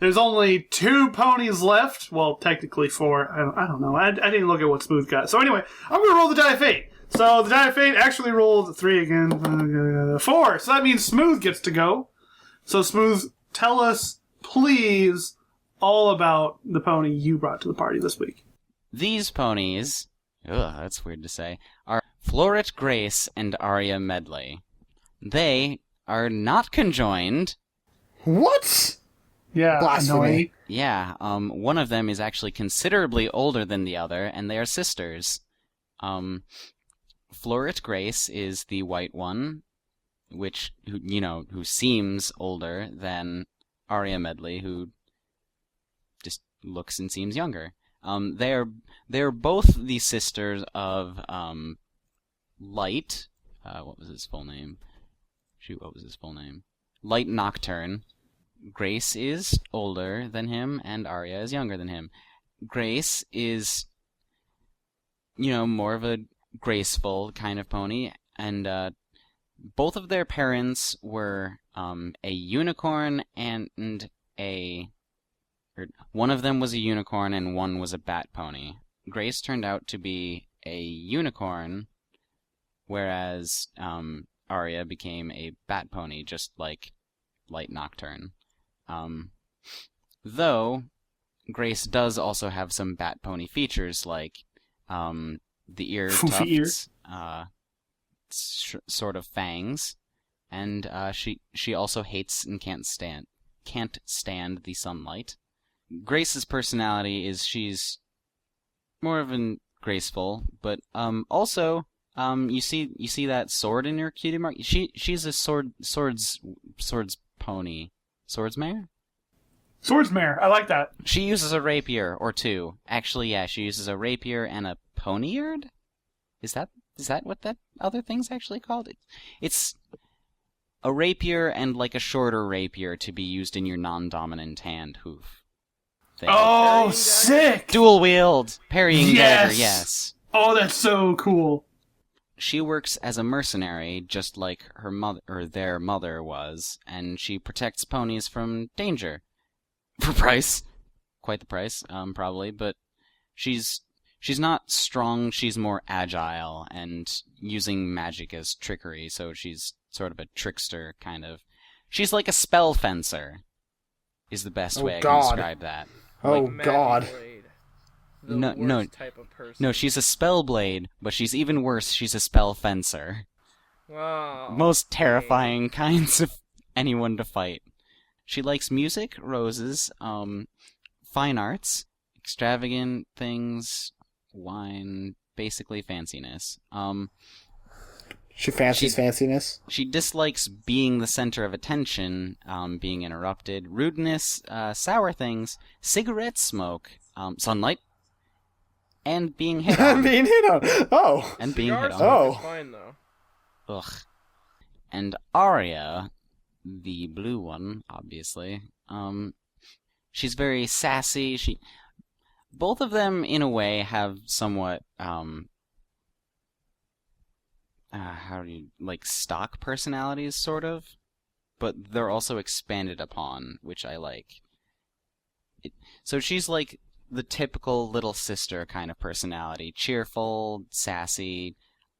There's only 2 ponies left. Well, technically 4. I don't know. I didn't look at what Smooth got. So anyway, I'm going to roll the die of fate. So the die of fate actually rolled 3 again. 4. So that means Smooth gets to go. So Smooth, tell us, please, all about the pony you brought to the party this week. These ponies, that's weird to say, are Floret Grace and Arya Medley. They are not conjoined. What? Yeah, Blasphemy. Yeah, one of them is actually considerably older than the other, and they are sisters. Floret Grace is the white one, who seems older than Arya Medley, who just looks and seems younger. They're both the sisters of Light. What was his full name? What was his full name? Light Nocturne. Grace is older than him, and Arya is younger than him. Grace is, more of a graceful kind of pony, and both of their parents were a unicorn one of them was a unicorn and one was a bat pony. Grace turned out to be a unicorn, whereas Arya became a bat pony, just like Light Nocturne. Though Grace does also have some bat pony features, like the ear tufts, sort of fangs, and she also hates and can't stand the sunlight. Grace's personality is she's more of an graceful, but also you see that sword in your cutie mark. She's a swords pony. Swordsmare? Swordsmare, I like that. She uses a rapier or 2. Actually, yeah, she uses a rapier and a poniard? Is that what that other thing's actually called? It's a rapier and like a shorter rapier to be used in your non-dominant hand hoof thing. Oh, sick! Dual wield! Parrying dagger, yes. Oh, that's so cool. She works as a mercenary, just like her mother, or their mother was, and she protects ponies from danger. For price. Quite the price, probably, but she's not strong, she's more agile, and using magic as trickery, so she's sort of a trickster, kind of. She's like a spell fencer, is the best way I can describe that. Oh, God. No, she's a spellblade, but she's even worse, she's a spell fencer. Wow. Most terrifying kinds of anyone to fight. She likes music, roses, fine arts, extravagant things, wine, basically fanciness. She fancies fanciness? She dislikes being the center of attention, being interrupted, rudeness, sour things, cigarette smoke, sunlight, and being hit on. Being hit on. Oh. And being hit on. Oh. Fine, though. Ugh. And Arya, the blue one, obviously, she's very sassy. Both of them, in a way, have somewhat, stock personalities, sort of, but they're also expanded upon, which I like. So she's like the typical little sister kind of personality. Cheerful, sassy,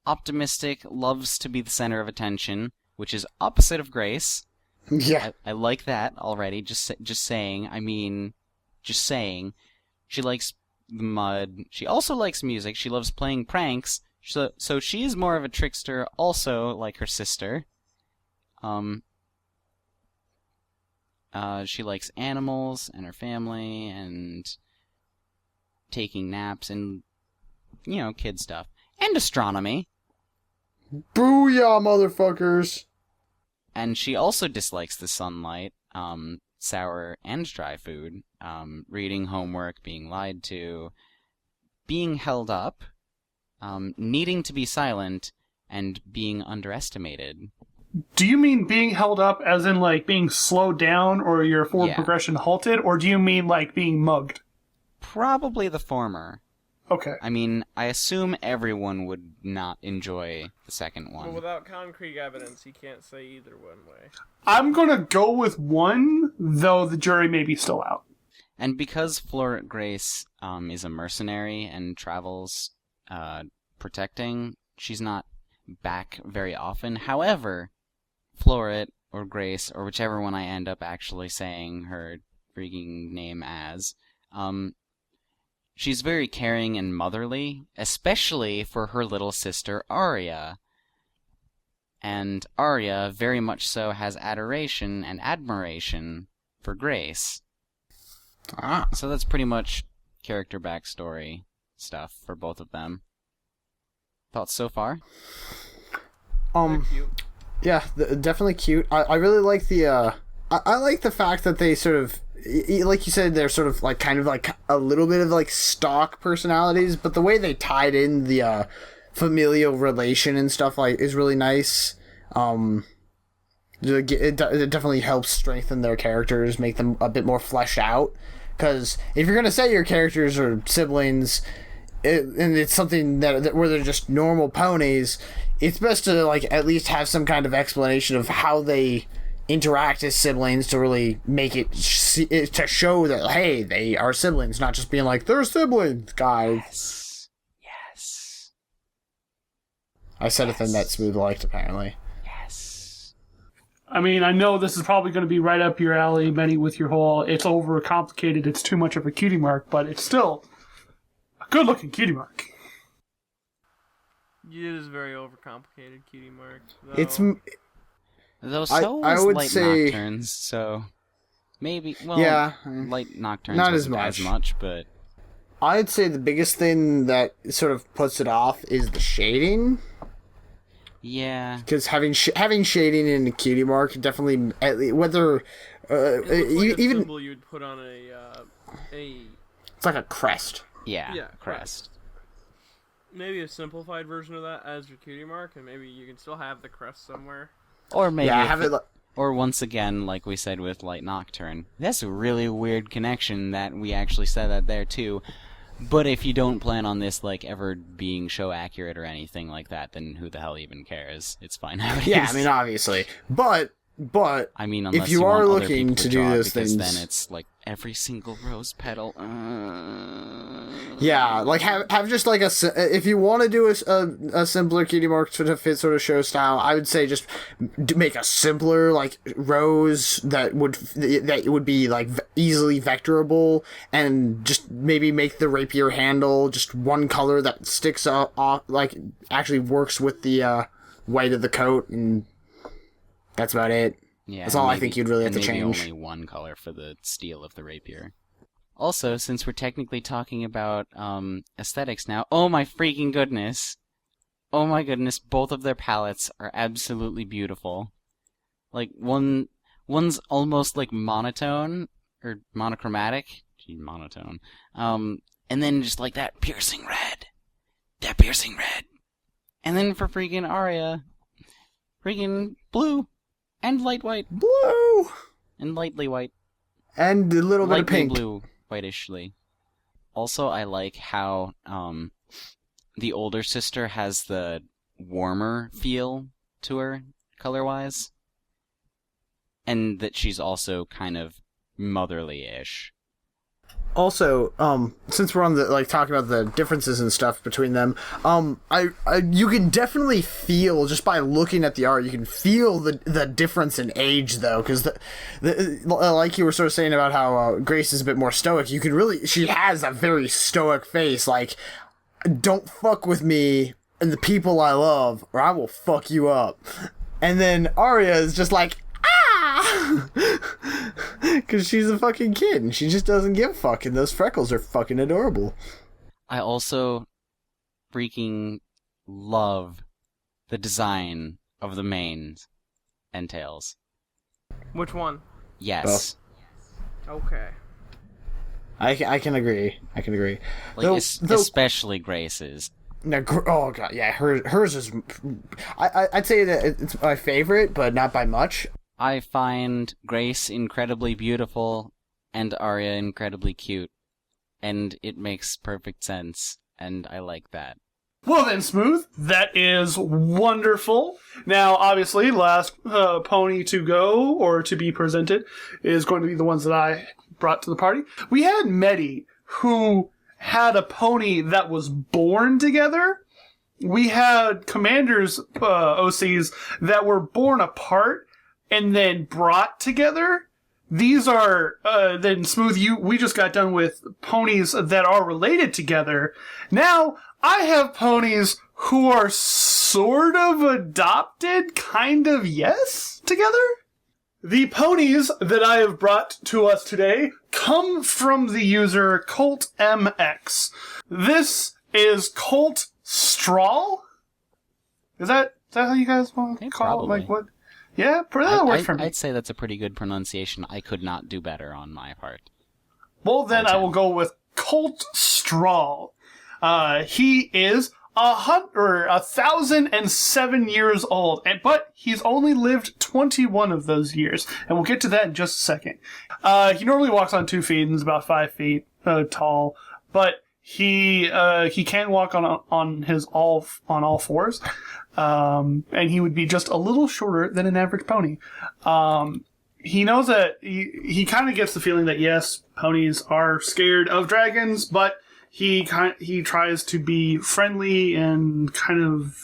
optimistic, loves to be the center of attention, which is opposite of Grace. Yeah. I like that already, just saying. I mean, just saying. She likes the mud. She also likes music. She loves playing pranks. So she is more of a trickster, also like her sister. She likes animals and her family and taking naps and, kid stuff. And astronomy. Booyah, motherfuckers! And she also dislikes the sunlight, sour and dry food, reading homework, being lied to, being held up, needing to be silent, and being underestimated. Do you mean being held up as in, being slowed down or your forward progression halted, or do you mean, being mugged? Probably the former. Okay. I mean, I assume everyone would not enjoy the second one. Well, without concrete evidence, you can't say either one way. I'm going to go with 1, though the jury may be still out. And because Floret Grace is a mercenary and travels protecting, she's not back very often. However, Floret or Grace, or whichever one I end up actually saying her freaking name as, she's very caring and motherly, especially for her little sister Arya. And Arya very much so has adoration and admiration for Grace. Ah. So that's pretty much character backstory stuff for both of them. Thoughts so far? They're cute. Yeah, definitely cute. I really like the I like the fact that they sort of, like you said, they're sort of like kind of like a little bit of like stock personalities, but the way they tied in the familial relation and stuff like is really nice. It definitely helps strengthen their characters, make them a bit more fleshed out. Because if you're gonna say your characters are siblings, and it's something that where they're just normal ponies, it's best to like at least have some kind of explanation of how they interact as siblings to really make it to show that, hey, they are siblings, not just being like, they're siblings, guys. Yes. I said a thing that Smooth liked, apparently. Yes. I mean, I know this is probably going to be right up your alley, Benny, with your whole, it's overcomplicated, it's too much of a cutie mark, but it's still a good-looking cutie mark. It is very overcomplicated, cutie mark. Though. It's... Though so I was would Light say- Nocturnes, so maybe, well, Yeah. Light Nocturnes Not wasn't as as much. much, but I'd say the biggest thing that sort of puts it off is the shading. yeah. Because having shading in a cutie mark definitely, at least, whether It looks like a even symbol you'd put on a it's like a crest. Yeah, crest. maybe a simplified version of that as your cutie mark, and maybe you can still have the crest somewhere. Or maybe Yeah, if have it. or once again, like we said with Light Nocturne. That's a really weird connection that we actually said that there too. But if you don't plan on this like ever being show accurate or anything like that, then who the hell even cares? It's fine how it Yeah, is. I mean, obviously, but I mean, unless if you want are other looking people to do draw it, those because things, then it's like every single rose petal. yeah, like have just like if you want to do a simpler cutie mark to fit sort of show style, I would say just make a simpler like rose that would be like easily vectorable, and just maybe make the rapier handle just one color that sticks off, like actually works with the white of the coat, and that's about it. Yeah, That's all I maybe- think you'd really have and to maybe change. only one color for the steel of the rapier. Also, since we're technically talking about aesthetics now, oh my freaking goodness! Oh my goodness, both of their palettes are absolutely beautiful. Like, one's almost like monotone, or monochromatic. Gee, monotone. And then just like that piercing red. That piercing red. And then for freaking Arya, freaking blue. And light white. Blue And lightly white. and a little bit of Lightly pink. blue, whitishly. Also, I like how the older sister has the warmer feel to her, color-wise. And that she's also kind of motherly-ish. Also, since we're on the like talking about the differences and stuff between them, you can definitely feel just by looking at the art, you can feel the difference in age though, because like you were sort of saying about how Grace is a bit more stoic. You can really, she has a very stoic face, like, don't fuck with me and the people I love, or I will fuck you up. And then Arya is just like, because she's a fucking kid and she just doesn't give a fuck, and those freckles are fucking adorable. I also freaking love the design of the manes and tails. Which one? Yes. Okay. I can agree. I can agree. Like, especially Grace's. Now, oh god, yeah, hers is. I'd say that it's my favorite, but not by much. I find Grace incredibly beautiful and Arya incredibly cute, and it makes perfect sense. and I like that. Well then, Smooth, that is wonderful. Now, obviously, last pony to go or to be presented is going to be the ones that I brought to the party. We had Medi, who had a pony that was born together. We had Commander's OCs that were born apart and then brought together. These are, then Smooth, we just got done with ponies that are related together. Now, I have ponies who are sort of adopted, kind of yes, together. The ponies that I have brought to us today come from the user Colt MX. This is Colt Strahl? Is that how you guys want to call probably. it? Like what? Yeah, that works for me. I'd say that's a pretty good pronunciation. I could not do better on my part. Well, then I will go with Colt Strahl. He is 1,007 years old, but he's only lived 21 of those years, and we'll get to that in just a second. He normally walks on 2 feet and is about 5 feet tall, but he can walk on all fours, and he would be just a little shorter than an average pony. He knows that he kind of gets the feeling that yes, ponies are scared of dragons, but he tries to be friendly and kind of,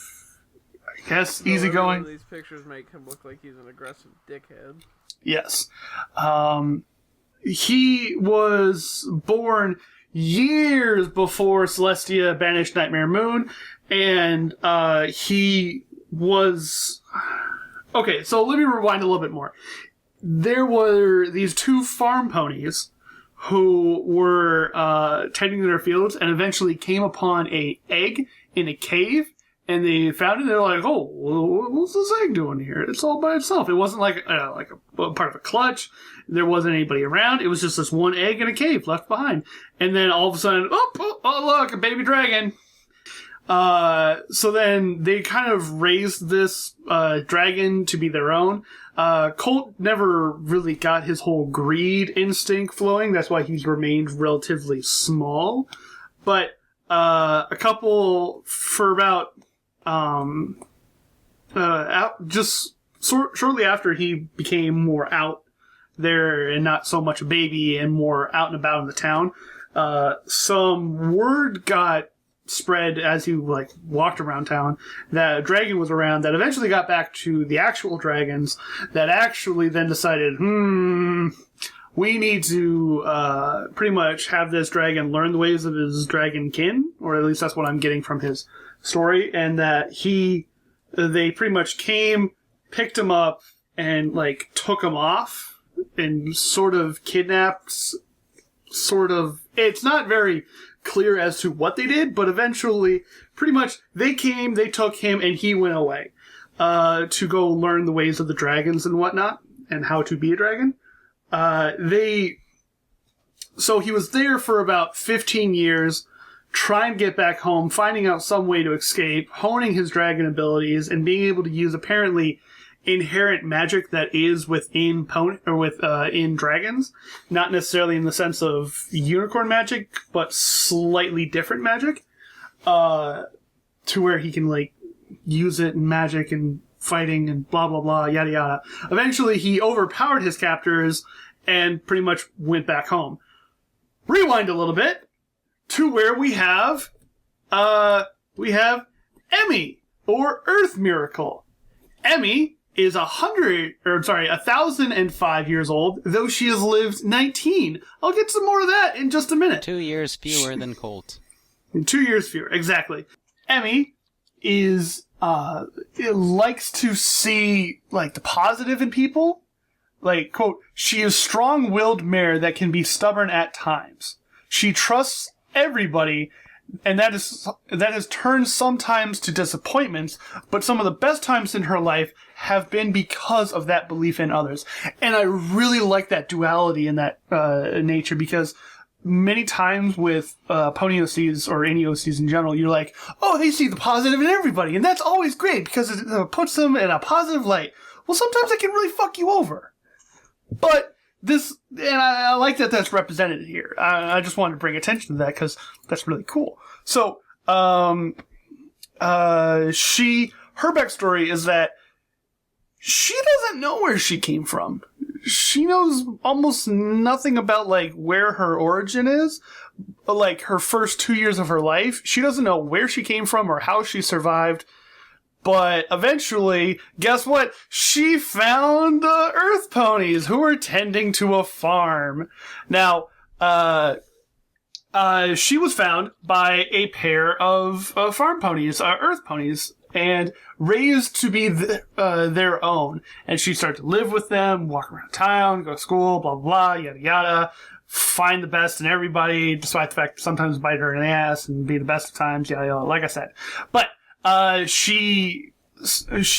I guess, easygoing. These pictures make him look like he's an aggressive dickhead. Yes. He was born years before Celestia banished Nightmare Moon, and he was... Okay, so let me rewind a little bit more. There were these 2 farm ponies who were tending their fields and eventually came upon an egg in a cave, and they found it. They're like, "Oh, what's this egg doing here? It's all by itself." It wasn't like a part of a clutch. There wasn't anybody around. It was just this one egg in a cave left behind. And then all of a sudden, oh look, a baby dragon. So then they kind of raised this dragon to be their own. Colt never really got his whole greed instinct flowing. That's why he's remained relatively small. But shortly after he became more out there and not so much a baby and more out and about in the town, some word got spread as he walked around town that a dragon was around that eventually got back to the actual dragons that actually then decided, we need to pretty much have this dragon learn the ways of his dragon kin, or at least that's what I'm getting from his story, and that they pretty much came, picked him up, and took him off and sort of kidnapped, it's not very clear as to what they did, but eventually, pretty much, they came, they took him, and he went away to go learn the ways of the dragons and whatnot, and how to be a dragon. So he was there for about 15 years, trying to get back home, finding out some way to escape, honing his dragon abilities, and being able to use apparently inherent magic that is within in dragons, not necessarily in the sense of unicorn magic, but slightly different magic, to where he can use it in magic and fighting and blah blah blah yada yada. Eventually, he overpowered his captors and pretty much went back home. Rewind a little bit to where we have Emmy, or Earth Miracle. Emmy is 1,005 years old, though she has lived 19. I'll get some more of that in just a minute. 2 years fewer than Colt. 2 years fewer, exactly. Emmy likes to see the positive in people. Quote, she is strong-willed mare that can be stubborn at times. She trusts everybody, and that has turned sometimes to disappointments, but some of the best times in her life have been because of that belief in others. And I really like that duality in that nature, because many times with pony OCs or any OCs in general, you're like, oh, they see the positive in everybody, and that's always great because it puts them in a positive light. Well, sometimes it can really fuck you over. But this, and I like that that's represented here. I just wanted to bring attention to that because that's really cool. So, her backstory is that she doesn't know where she came from. She knows almost nothing about, like, where her origin is. Like, her first 2 years of her life, she doesn't know where she came from or how she survived. But eventually, guess what? She found the Earth Ponies who were tending to a farm. Now, she was found by a pair of farm ponies, Earth Ponies, and raised to be their own. And she started to live with them, walk around town, go to school, blah, blah, blah, yada, yada. Find the best in everybody, despite the fact sometimes bite her in the ass and be the best of times, yada, yada, like I said. But she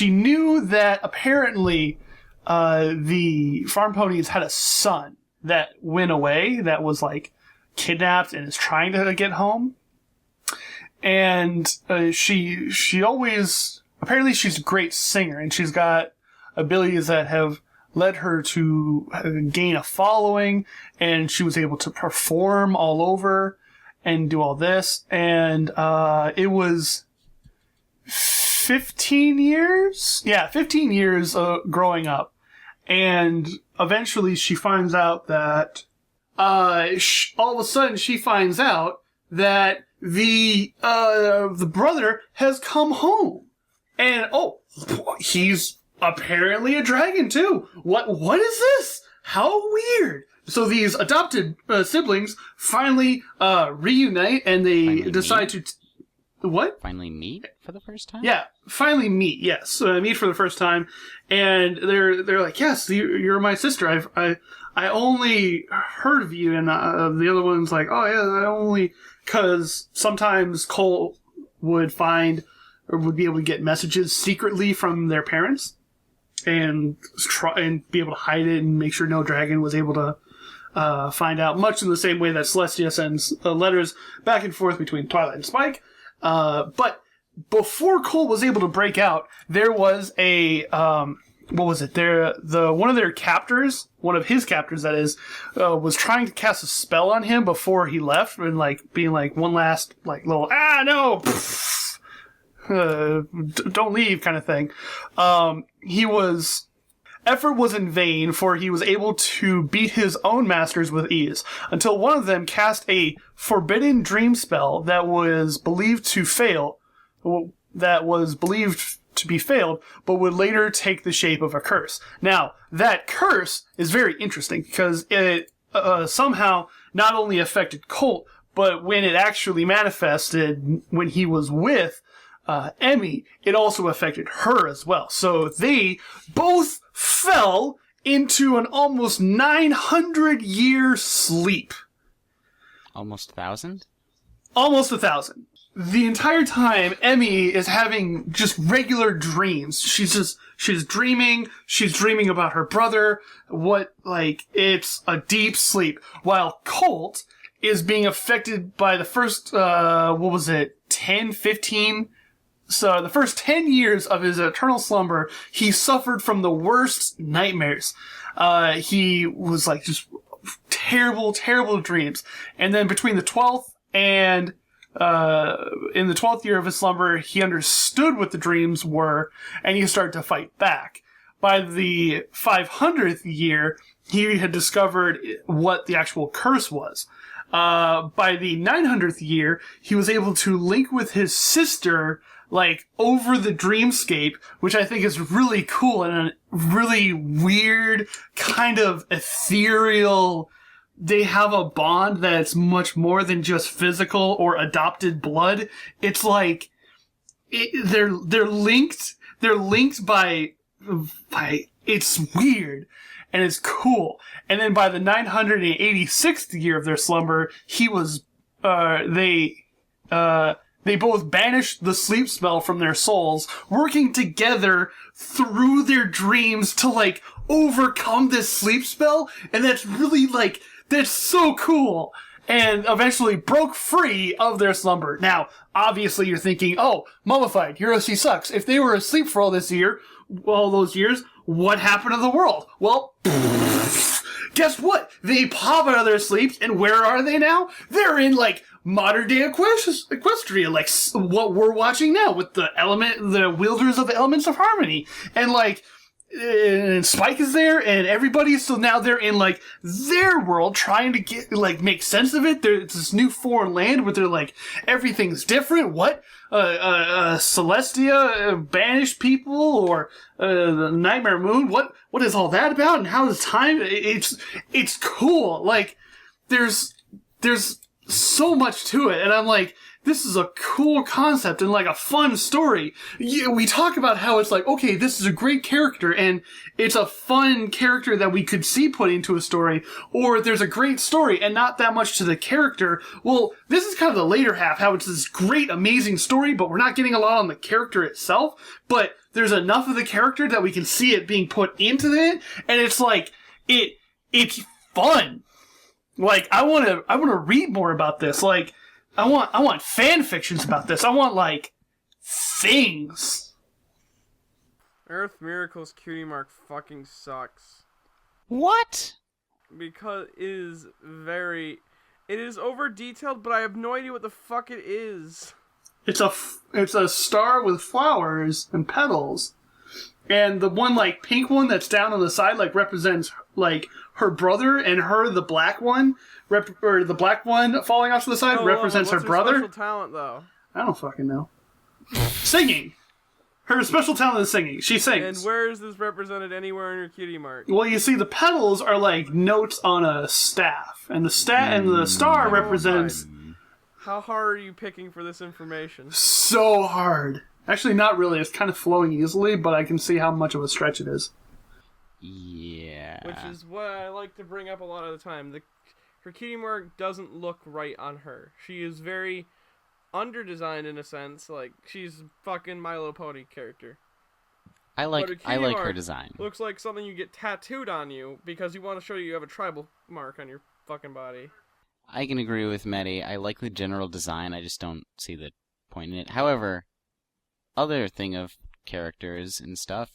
knew that apparently the farm ponies had a son that went away, that was like kidnapped and is trying to get home. And she always, apparently she's a great singer, and she's got abilities that have led her to gain a following, and she was able to perform all over and do all this. And it was 15 years? Yeah, 15 years growing up. And eventually she finds out that, all of a sudden she finds out that the brother has come home. And, oh, he's apparently a dragon too. What is this? How weird. So these adopted siblings finally reunite, and they decide to... What? Finally meet for the first time? Yeah, finally meet, yes. Meet for the first time. And they're like, yes, you're my sister. I only heard of you. And the other one's like, oh yeah, I only... Because sometimes Cole would find, or would be able to get messages secretly from their parents. And try and be able to hide it and make sure no dragon was able to find out. Much in the same way that Celestia sends letters back and forth between Twilight and Spike. But before Cole was able to break out, there was a what was it? One of their captors, one of his captors that is, was trying to cast a spell on him before he left, and like being like one last like little no. Don't leave kind of thing. Effort was in vain, for he was able to beat his own masters with ease, until one of them cast a forbidden dream spell that was believed to be failed, but would later take the shape of a curse. Now, that curse is very interesting, because it somehow not only affected Colt, but when it actually manifested when he was with Emmy, it also affected her as well. So they both fell into an almost 900-year sleep. Almost 1,000? Almost 1,000. The entire time, Emmy is having just regular dreams. She's dreaming. She's dreaming about her brother. It's a deep sleep. While Colt is being affected by the first, 10, 15... So the first 10 years of his eternal slumber, he suffered from the worst nightmares. He was like just terrible, terrible dreams. And then between the 12th and in the 12th year of his slumber, he understood what the dreams were, and he started to fight back. By the 500th year, he had discovered what the actual curse was. By the 900th year, he was able to link with his sister, like, over the dreamscape, which I think is really cool and a really weird, kind of ethereal. They have a bond that's much more than just physical or adopted blood. It's like, they're linked. They're linked by, it's weird. And it's cool. And then by the 986th year of their slumber, they both banished the sleep spell from their souls, working together through their dreams to, like, overcome this sleep spell. And that's really, like, that's so cool. And eventually broke free of their slumber. Now, obviously you're thinking, oh, mummified, Hiroshi sucks. If they were asleep for all those years, what happened to the world? Well, guess what? They pop out of their sleeps, and where are they now? They're in, like, modern-day Equestria, like what we're watching now, with the wielders of the elements of harmony. And, like, and Spike is there, and everybody's, so now they're in, like, their world, trying to make sense of it. It's this new foreign land where they're like, everything's different. What? Celestia, banished people, or the Nightmare Moon? What is all that about? And how is time? It's cool. Like, there's so much to it, and I'm like, this is a cool concept and, like, a fun story. We talk about how it's like, okay, this is a great character, and it's a fun character that we could see put into a story, or there's a great story and not that much to the character. Well, this is kind of the later half, how it's this great, amazing story, but we're not getting a lot on the character itself, but there's enough of the character that we can see it being put into it, and it's like, it's fun. Like, I want to read more about this. Like, I want fan fictions about this. I want, like, things. Earth Miracle's cutie mark fucking sucks. What? Because it is over detailed, but I have no idea what the fuck it is. It's a star with flowers and petals. And the one, like, pink one that's down on the side, like, represents, like, her brother, and the black one, or the black one falling off to the side represents her brother. What's her special talent, though? I don't fucking know. Singing. Her special talent is singing. She sings. And where is this represented anywhere in her cutie mark? Well, you see, the petals are like notes on a staff, and the star represents. How hard are you picking for this information? So hard. Actually, not really. It's kind of flowing easily, but I can see how much of a stretch it is. Yeah. Which is what I like to bring up a lot of the time. Her cutie mark doesn't look right on her. She is very underdesigned in a sense. Like, she's fucking My Little Pony character. I like her design. Looks like something you get tattooed on you because you want to show you have a tribal mark on your fucking body. I can agree with Medi. I like the general design. I just don't see the point in it. However, other thing of characters and stuff,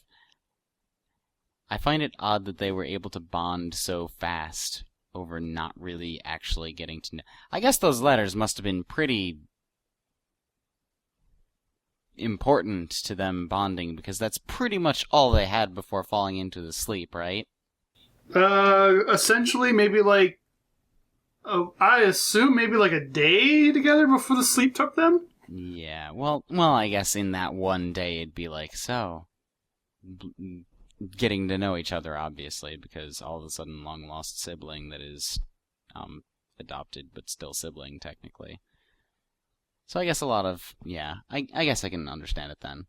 I find it odd that they were able to bond so fast over not really actually getting to know. I guess those letters must have been pretty important to them bonding, because that's pretty much all they had before falling into the sleep, right? Essentially, maybe like, I assume maybe like a day together before the sleep took them? Yeah, well, I guess in that one day it'd be like, so, getting to know each other, obviously, because all of a sudden long-lost sibling that is adopted, but still sibling, technically. So I guess a lot of, yeah, I guess I can understand it then.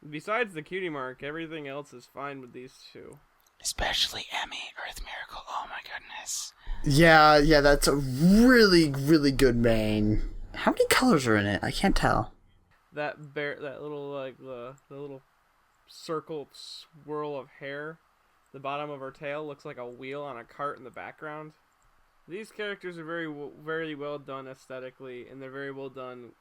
Besides the cutie mark, everything else is fine with these two. Especially Emmy, Earth Miracle, oh my goodness. Yeah, that's a really, really good main. How many colors are in it? I can't tell. That little, like, the little circle swirl of hair, the bottom of her tail looks like a wheel on a cart in the background. These characters are very, very well done aesthetically, and they're very well done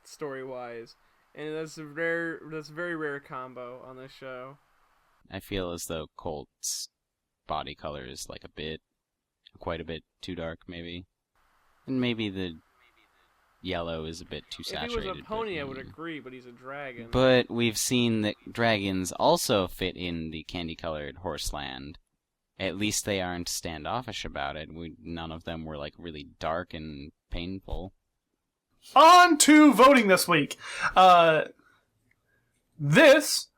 story-wise. And that's a very rare combo on this show. I feel as though Colt's body color is like quite a bit too dark, maybe. And maybe the yellow is a bit too saturated. If he was a pony, I would agree, but he's a dragon. But we've seen that dragons also fit in the candy-colored horse land. At least they aren't standoffish about it. None of them were, like, really dark and painful. On to voting this week. This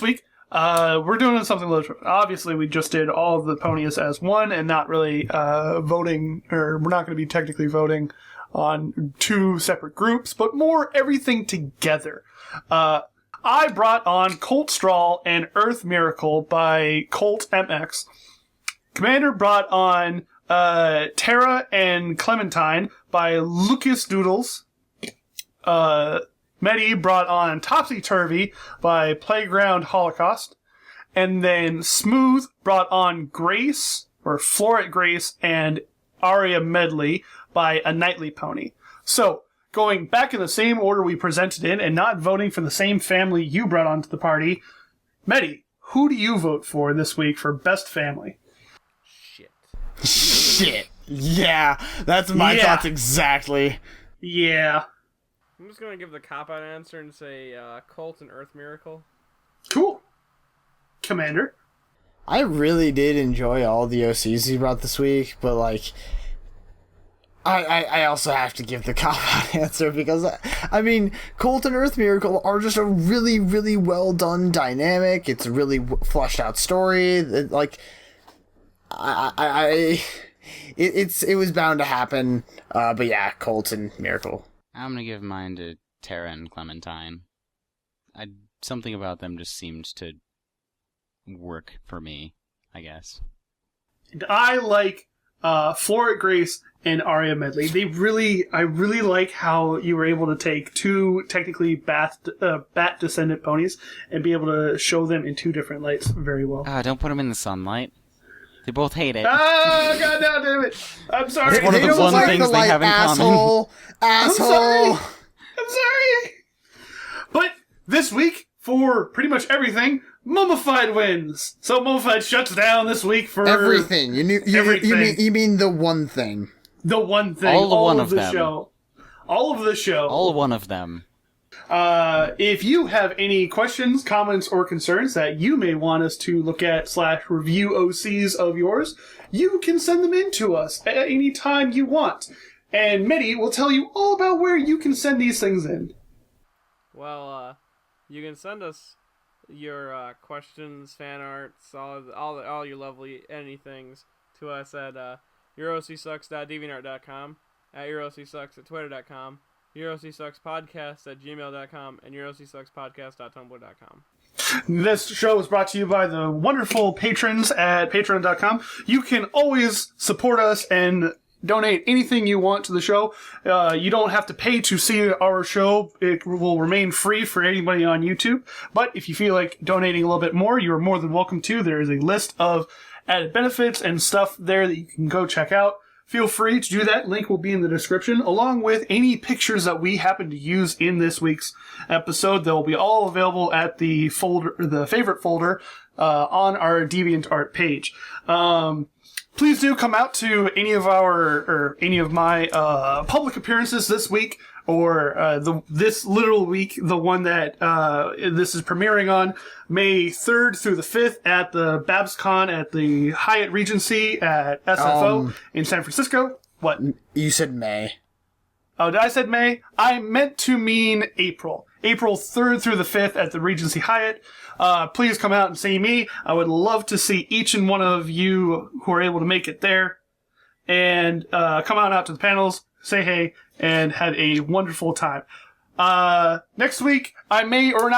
week, we're doing something a little different. Obviously, we just did all of the ponies as one and not really voting, or we're not going to be technically voting on two separate groups, but more everything together. I brought on Colt Straw and Earth Miracle by Colt MX. Commander brought on Terra and Clementine by Lucas Doodles. Medi brought on Topsy Turvy by Playground Holocaust. And then Smooth brought on Grace, or Floret Grace, and Aria Medley by A Nightly Pony. So, going back in the same order we presented in and not voting for the same family you brought onto the party, Medi, who do you vote for this week for Best Family? Shit. Yeah, that's my Yeah. thoughts exactly. Yeah. I'm just gonna give the cop-out answer and say Colt and Earth Miracle. Cool. Commander. I really did enjoy all the OCs he brought this week, but like, I also have to give the cop-out answer because, I mean, Colt and Earth Miracle are just a really, really well done dynamic. It's a really fleshed out story. Like, it was bound to happen. But yeah, Colt and Miracle. I'm gonna give mine to Tara and Clementine. Something about them just seemed to work for me, I guess. And I like Florent Grace and Arya Medley. I really like how you were able to take two technically bat descendant ponies and be able to show them in two different lights very well. Don't put them in the sunlight. They both hate it. Oh, god damn it! I'm sorry. It's one of the don't one like things the they light, have in common. asshole. I'm sorry. Asshole. I'm sorry. But this week, for pretty much everything, Mummified wins. So Mummified shuts down this week for Everything. Everything. You mean the one thing. the one thing. All of the them. show. All of the show. All one of them. If you have any questions, comments, or concerns that you may want us to look at / review OCs of yours, you can send them in to us at any time you want. And Medi will tell you all about where you can send these things in. Well, you can send us your questions, fan arts, all your lovely anythings to us at eurocsucks.deviantart.com, at eurocsucks@twitter.com, eurocsuckspodcast@gmail.com, and eurocsuckspodcast.tumblr.com. This show is brought to you by the wonderful patrons at patreon.com. You can always support us and donate anything you want to the show. You don't have to pay to see our show. It will remain free for anybody on YouTube. But if you feel like donating a little bit more, you're more than welcome to. There is a list of added benefits and stuff there that you can go check out. Feel free to do that. Link will be in the description, along with any pictures that we happen to use in this week's episode. They'll be all available at the folder, the favorite folder, on our DeviantArt page. Please do come out to any of my public appearances this week, or this literal week, the one that this is premiering on, May 3rd through the 5th at the BabsCon at the Hyatt Regency at SFO in San Francisco. What? You said May. Oh, did I said May? I meant to mean April. April 3rd through the 5th at the Regency Hyatt. Please come out and see me. I would love to see each and one of you who are able to make it there. And come on out to the panels, say hey, and have a wonderful time. Next week, I may or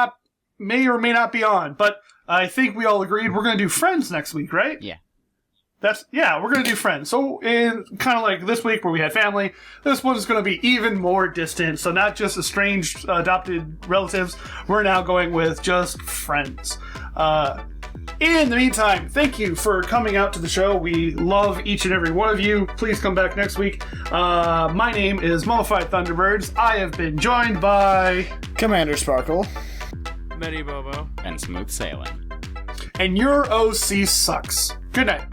may not be on, but I think we all agreed we're going to do Friends next week, right? Yeah. We're going to do Friends. So, in kind of like this week where we had family, this one is going to be even more distant. So, not just estranged adopted relatives. We're now going with just friends. In the meantime, thank you for coming out to the show. We love each and every one of you. Please come back next week. My name is Mummified Thunderbirds. I have been joined by Commander Sparkle. Medi Bobo. And smooth sailing. And your OC sucks. Good night.